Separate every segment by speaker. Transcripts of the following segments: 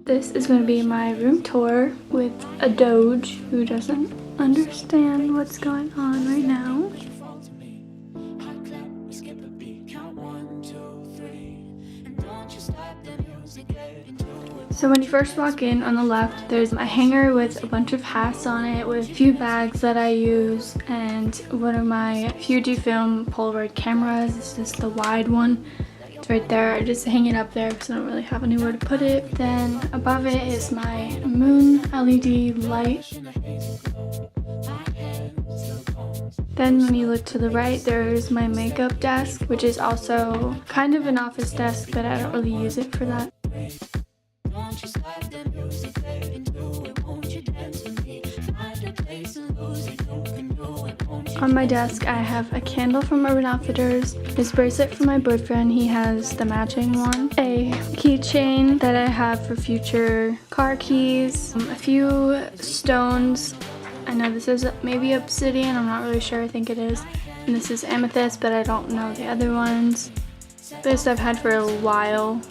Speaker 1: This is going to be my room tour with a doge who doesn't understand what's going on right now. So when you first walk in, on the left, there's a hanger with a bunch of hats on it with a few bags that I use and one of my Fujifilm Polaroid cameras. This is the wide one. It's right there. I just hang it up there because I don't really have anywhere to put it. Then above it is my moon LED light. Then when you look to the right, there's my makeup desk, which is also kind of an office desk, but I don't really use it for that. On my desk, I have a candle from Urban Outfitters, this bracelet from my boyfriend, he has the matching one, a keychain that I have for future car keys, a few stones. I know this is maybe obsidian, I'm not really sure, I think it is. And this is amethyst, but I don't know the other ones. This I've had for a while.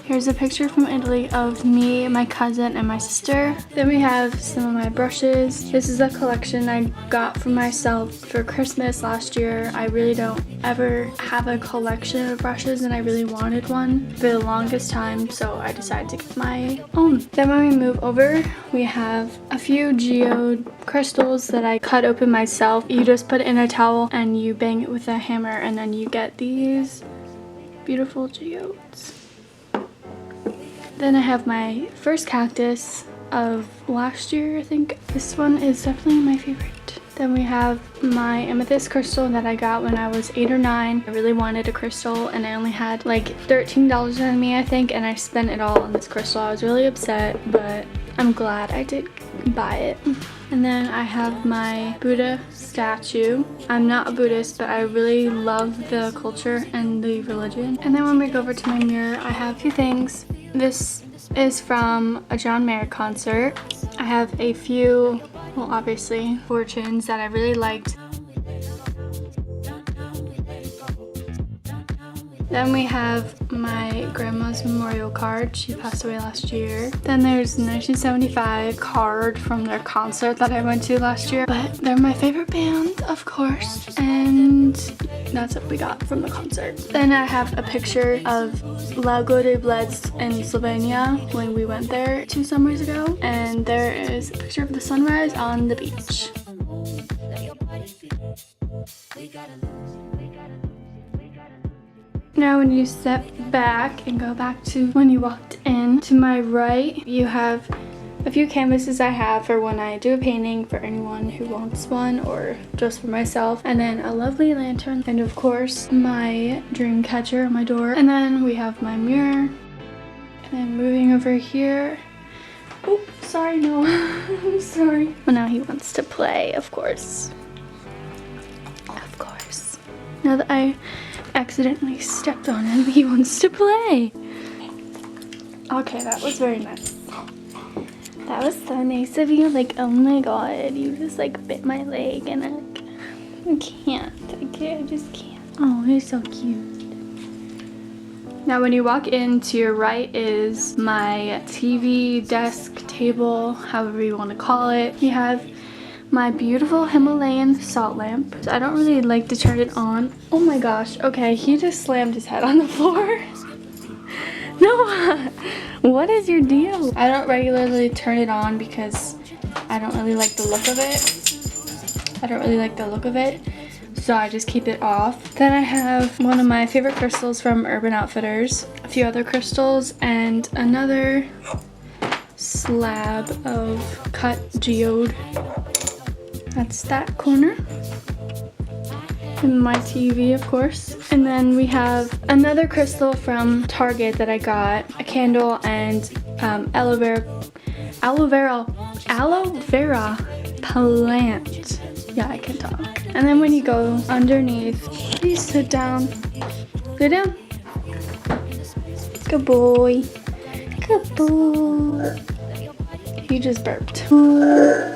Speaker 1: Here's a picture from Italy of me, my cousin, and my sister. Then we have some of my brushes. This is a collection I got for myself for Christmas last year. I really don't ever have a collection of brushes and I really wanted one for the longest time, so I decided to get my own. Then when we move over, we have a few geode crystals that I cut open myself. You just put it in a towel and you bang it with a hammer and then you get these beautiful geodes. Then I have my first cactus of last year, I think. This one is definitely my favorite. Then we have my amethyst crystal that I got when I was 8 or 9. I really wanted a crystal and I only had like $13 on me, I think, and I spent it all on this crystal. I was really upset, but I'm glad I did buy it. And then I have my Buddha statue. I'm not a Buddhist, but I really love the culture and the religion. And then when we go over to my mirror, I have a few things. This is from a John Mayer concert. I have a few, well, obviously, fortunes that I really liked. Then we have my grandma's memorial card. She passed away last year. Then there's the 1975 card from their concert that I went to last year. But they're my favorite band, of course. And that's what we got from the concert. Then I have a picture of Lago de Bleds in Slovenia when we went there 2 summers ago. And there is a picture of the sunrise on the beach. Now when you step back and go back to when you walked in, to my right you have a few canvases I have for when I do a painting for anyone who wants one or just for myself, and then a lovely lantern, and of course my dream catcher on my door. And then we have my mirror, and then moving over here, oh sorry, no, I'm sorry. Well, now he wants to play, of course. Of course. Now that I accidentally stepped on him, he wants to play. Okay, that was very nice. That was so nice of you. Like, oh my god, you just like bit my leg and I can't. I just can't. Oh, he's so cute. Now when you walk in, to your right is my TV, desk, table, however you want to call it. You have my beautiful Himalayan salt lamp. I don't really like to turn it on. Oh my gosh, okay, he just slammed his head on the floor. No, what is your deal? I don't regularly turn it on because I don't really like the look of it. So I just keep it off. Then I have one of my favorite crystals from Urban Outfitters, a few other crystals, and another slab of cut geode. That's that corner. And my TV, of course. And then we have another crystal from Target that I got, a candle, and aloe vera plant. Yeah, I can talk. And then when you go underneath, please sit down. Sit down. Good boy. Good boy. He just burped.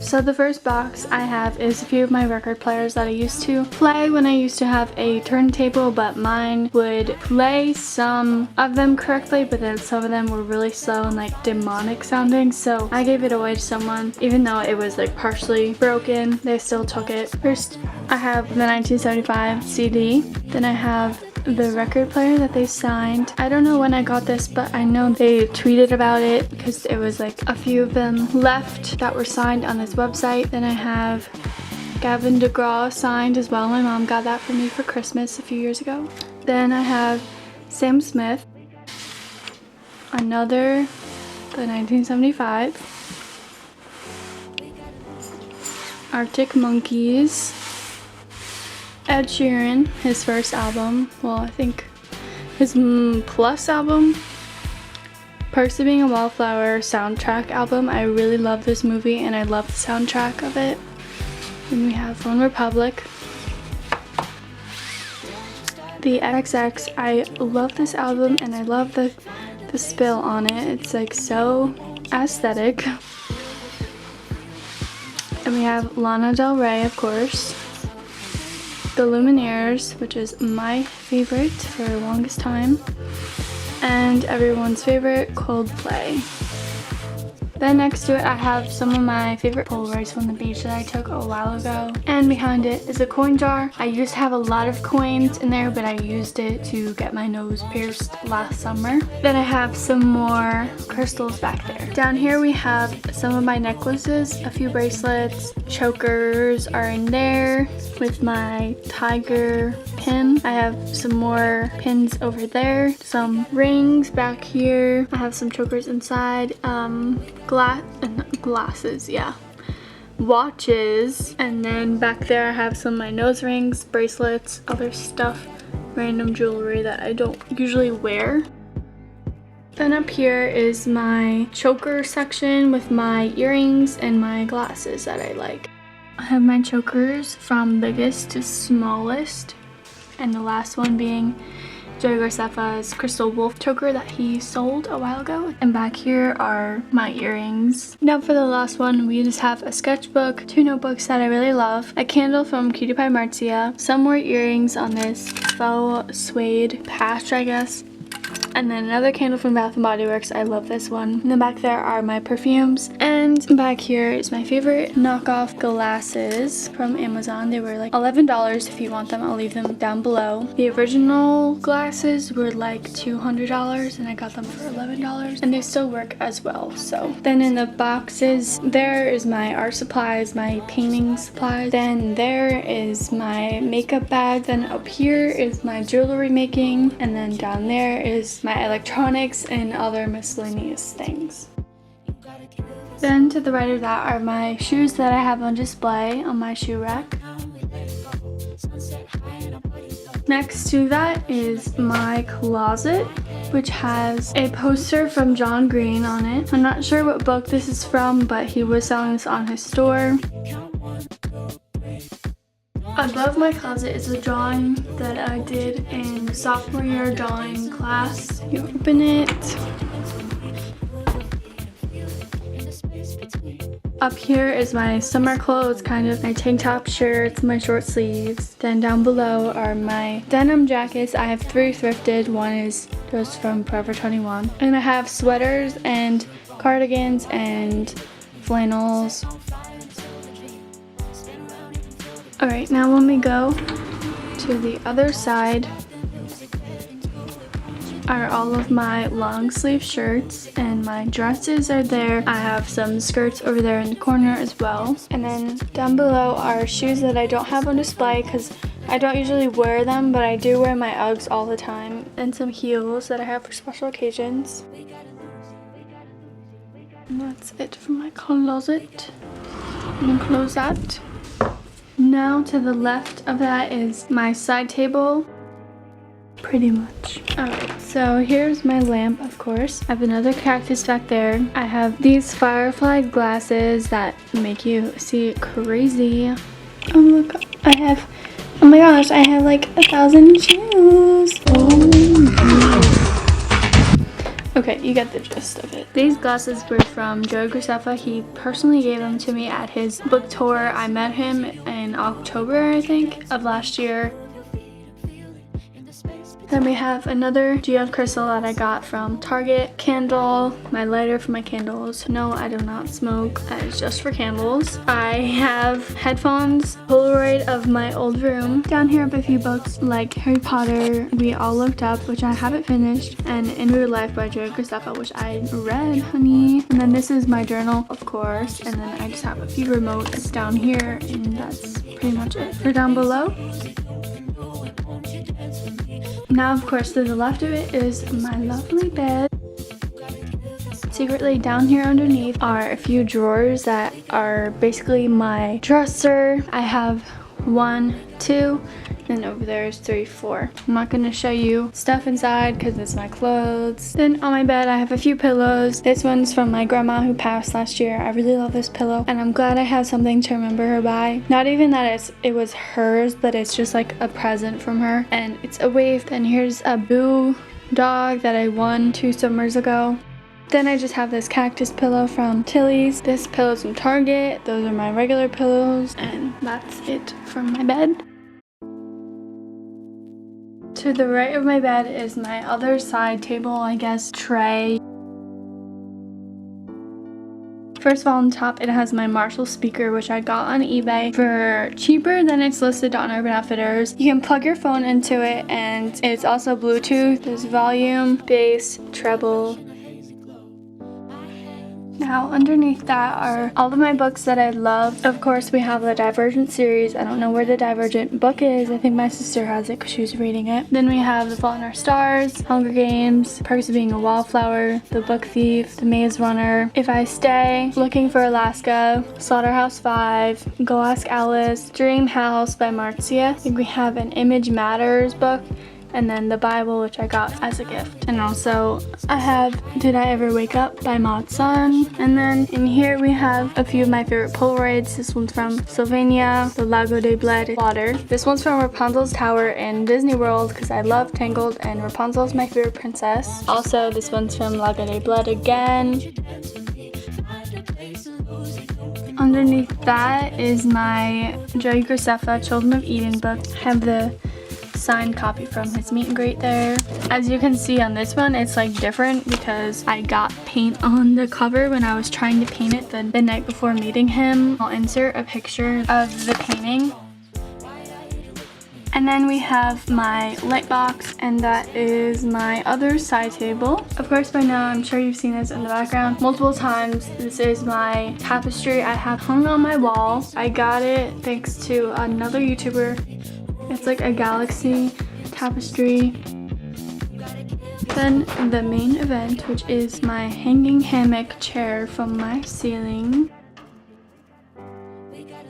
Speaker 1: So the first box I have is a few of my record players that I used to play when I used to have a turntable, but mine would play some of them correctly, but then some of them were really slow and like demonic sounding, so I gave it away to someone. Even though it was like partially broken, they still took it. First, I have the 1975 CD. Then I have the record player that they signed. I don't know when I got this, but I know they tweeted about it because it was like a few of them left that were signed on this website. Then I have Gavin DeGraw signed as well. My mom got that for me for Christmas a few years ago. Then I have Sam Smith, another, the 1975, Arctic Monkeys, Ed Sheeran, his first album, well I think his plus album, Percy Being a Wallflower soundtrack album. I really love this movie and I love the soundtrack of it. Then we have One Republic, the XX. I love this album and I love the spill on it. It's like so aesthetic. And we have Lana Del Rey, of course. The Lumineers, which is my favorite for the longest time, and everyone's favorite, Coldplay. Then next to it I have some of my favorite Polaroids from the beach that I took a while ago, and behind it is a coin jar. I used to have a lot of coins in there, but I used it to get my nose pierced last summer. Then I have some more crystals back there. Down here we have some of my necklaces, a few bracelets, chokers are in there with my tiger pin. I have some more pins over there, some rings back here. I have some chokers inside, glasses, yeah, watches, and then back there I have some of my nose rings, bracelets, other stuff, random jewelry that I don't usually wear. Then up here is my choker section with my earrings and my glasses that I like. I have my chokers from biggest to smallest, and the last one being Joey Graceffa's Crystal Wolf choker that he sold a while ago. And back here are my earrings. Now for the last one, we just have a sketchbook, two notebooks that I really love, a candle from Cutie Pie Marzia, some more earrings on this faux suede patch, I guess, and then another candle from Bath & Body Works. I love this one. And then back there are my perfumes, and back here is my favorite knockoff glasses from Amazon. They were like $11 if you want them. I'll leave them down below. The original glasses were like $200 and I got them for $11, and they still work as well. So then in the boxes there is my art supplies, my painting supplies, then there is my makeup bag, then up here is my jewelry making, and then down there is my electronics and other miscellaneous things. Then to the right of that are my shoes that I have on display on my shoe rack. Next to that is my closet, which has a poster from John Green on it. I'm not sure what book this is from, but he was selling this on his store. Above my closet is a drawing that I did in sophomore year drawing class. You open it. Up here is my summer clothes, kind of my tank top, shirts, my short sleeves. Then down below are my denim jackets. I have 3 thrifted. One is just from Forever 21. And I have sweaters and cardigans and flannels. Alright, now when we go to the other side are all of my long sleeve shirts, and my dresses are there. I have some skirts over there in the corner as well. And then down below are shoes that I don't have on display because I don't usually wear them, but I do wear my Uggs all the time. And some heels that I have for special occasions. And that's it for my closet. I'm gonna close that. Now to the left of that is my side table. Pretty much. Alright, so here's my lamp, of course. I have another cactus back there. I have these firefly glasses that make you see crazy. Oh look, oh my gosh, I have like 1,000 shoes. Okay, you get the gist of it. These glasses were from Joe Graceffa. He personally gave them to me at his book tour. I met him in October, I think, of last year. Then we have another geode crystal that I got from Target. Candle, my lighter for my candles. No, I do not smoke. That is just for candles. I have headphones, Polaroid of my old room. Down here I have a few books like Harry Potter, We All Looked Up, which I haven't finished, and In Real Life by Joe Graceffa, which I read, honey. And then this is my journal, of course. And then I just have a few remotes down here, and that's pretty much it for down below. Now, of course, to the left of it is my lovely bed. Secretly down here underneath are a few drawers that are basically my dresser. I have 1, 2, and over there is 3, 4. I'm not going to show you stuff inside because it's my clothes. Then on my bed I have a few pillows. This one's from my grandma who passed last year. I really love this pillow and I'm glad I have something to remember her by. Not even that it was hers, but it's just like a present from her, and it's a wave. And here's a Boo dog that I won 2 summers ago. Then I just have this cactus pillow from Tilly's. This pillow's from Target. Those are my regular pillows, and that's it from my bed. To the right of my bed is my other side table, I guess, tray. First of all, on top it has my Marshall speaker, which I got on eBay for cheaper than it's listed on Urban Outfitters. You can plug your phone into it, and it's also Bluetooth. There's volume, bass, treble. Now underneath that are all of my books that I love. Of course, we have the Divergent series. I don't know where the Divergent book is. I think my sister has it because she was reading it. Then we have The Fault in Our Stars, Hunger Games, Perks of Being a Wallflower, The Book Thief, The Maze Runner, If I Stay, Looking for Alaska, Slaughterhouse 5, Go Ask Alice, Dream House by Marcia. I think we have an Image Matters book, and then the Bible, which I got as a gift. And also I have Did I Ever Wake Up by Maud Sun. And then in here we have a few of my favorite Polaroids. This one's from Sylvania, the Lago de Bled water. This one's from Rapunzel's Tower in Disney World because I love Tangled and Rapunzel's my favorite princess. Also, this one's from Lago de Bled again. Underneath that is my Joe Graceffa Children of Eden book. I have the signed copy from his meet and greet there. As you can see on this one, it's like different because I got paint on the cover when I was trying to paint it the night before meeting him. I'll insert a picture of the painting. And then we have my light box, and that is my other side table. Of course, by now I'm sure you've seen this in the background multiple times. This is my tapestry I have hung on my wall. I got it thanks to another YouTuber. It's like a galaxy tapestry. Then the main event, which is my hanging hammock chair from my ceiling.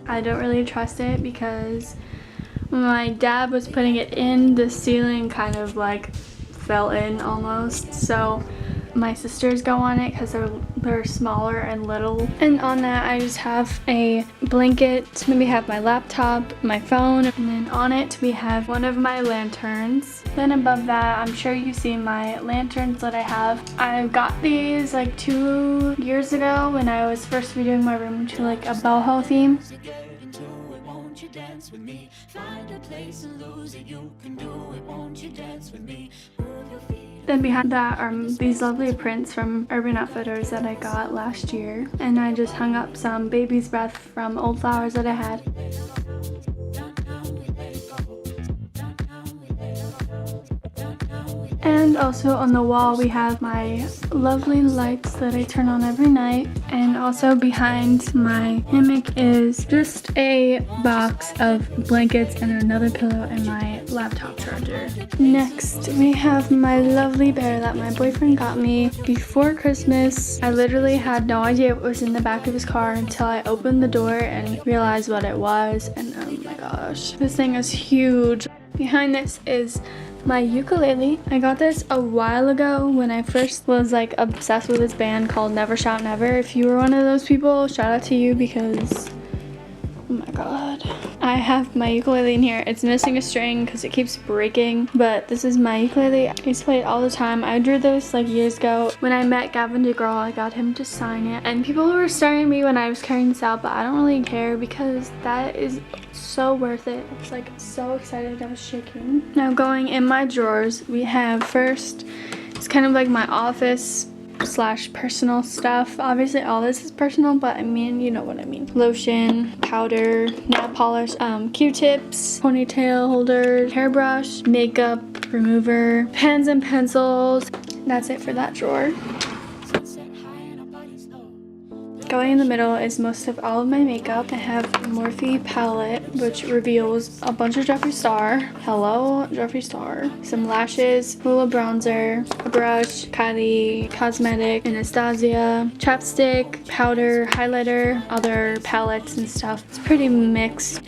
Speaker 1: I don't really trust it because when my dad was putting it in, the ceiling kind of like fell in almost. So my sisters go on it because they're smaller and little. And on that I just have a blanket. Then we have my laptop, my phone, and then on it we have one of my lanterns. Then above that, I'm sure you've seen my lanterns that I have. I got these like 2 years ago when I was first redoing my room to like a boho theme. Then behind that are these lovely prints from Urban Outfitters that I got last year. And I just hung up some baby's breath from old flowers that I had. And And also on the wall we have my lovely lights that I turn on every night. And also behind my hammock is just a box of blankets and another pillow and my laptop charger. Next we have my lovely bear that my boyfriend got me before Christmas. I literally had no idea what was in the back of his car until I opened the door and realized what it was, and oh my gosh, this thing is huge. Behind this is my ukulele. I got this a while ago when I first was like obsessed with this band called Never Shout Never. If you were one of those people, shout out to you because oh my god. I have my ukulele in here. It's missing a string because it keeps breaking, but this is my ukulele. I used to play it all the time. I drew this like years ago. When I met Gavin DeGraw, I got him to sign it. And people were staring at me when I was carrying this out, but I don't really care because that is so worth it. It's like so excited. I was shaking. Now going in my drawers, we have first, it's kind of like my office / personal stuff. Obviously all this is personal, but I mean, you know what I mean. Lotion, powder, nail polish, Q-tips, ponytail holder, hairbrush, makeup remover, pens and pencils. That's it for that drawer. Going in the middle is most of all of my makeup. I have a Morphe palette, which reveals a bunch of Jeffree Star. Hello, Jeffree Star. Some lashes, Hoola bronzer, a brush, Kylie Cosmetic, Anastasia, chapstick, powder, highlighter, other palettes and stuff. It's pretty mixed.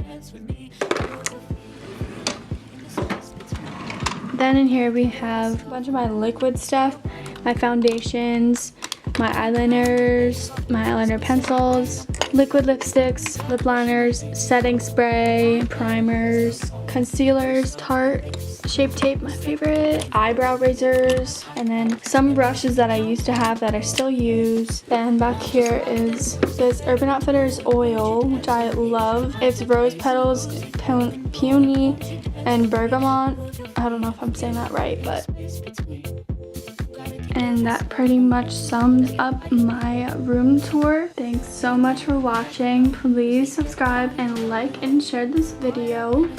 Speaker 1: Then in here we have a bunch of my liquid stuff, my foundations, my eyeliners, my eyeliner pencils, liquid lipsticks, lip liners, setting spray, primers, concealers, Tarte, Shape Tape, my favorite, eyebrow razors, and then some brushes that I used to have that I still use. Then back here is this Urban Outfitters oil, which I love. It's rose petals, peony, and bergamot. I don't know if I'm saying that right, but... And that pretty much sums up my room tour. Thanks so much for watching. Please subscribe and like and share this video.